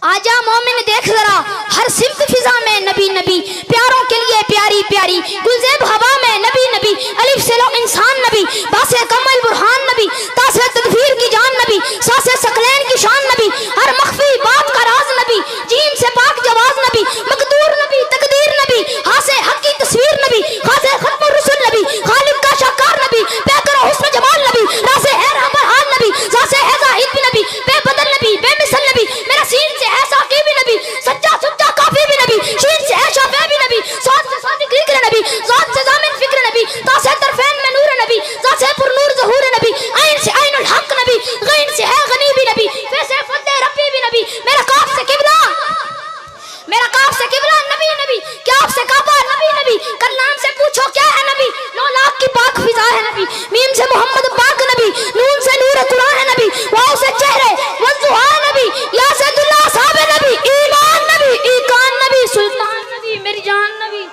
आजा मोमिन देख जरा हर सिमत फिजा में नबी नबी, प्यारों के लिए प्यारी प्यारी गुलजेब हवा में नबी नबी, अलिफ से लो इंसान नबी, बासे कमल बुरहान नबी, तासे तदफीर की जान नबी, सासे सकलैन की शान नबी, हर मख्फी बात का राज नबी, जीम से पाक जवाज नबी, मकदूर नबी तकदीर नबी, हासे हक की तस्वीर नबी, खासे खत्म रसूल नबी, खालिक का शाकार नबी, बेकरो हुस्न जमाल नबी, रासे है रहबर नबी, सासे है जाहिद भी नबी, बेबदल नबी बेमिसल नबी, मेरा सीन से है साकी भी नबी, सच्चा सुच्चा काफी भी नबी, शीन से है शाफे भी नबी, साथ से सादिक जिक्र नबी, साथ से जामिन फिक्र नबी, तासे तरफैन में नूर नबी, तासे पुर नूर ज़हूर नबी, आइन से आइनुल हक नबी, गैन से है गनी भी नबी, फैसे फद्दे रब्बी भी नबी, मेरा काफ से किबला नबी नबी, क्या आपसे काबा नबी नबी, कल्लाम से पूछो क्या है नबी, 9 लाख की पाक फिजा है नबी, मीम से मोहम्मद पाक नबी, नून से नूर कुरान है नबी, वाव से चेहरे वज़ुहा नबी, या से दुल्ला साहब नबी, ईमान नबी, ईकान नबी, सुल्तान नबी, मेरी जान नबी।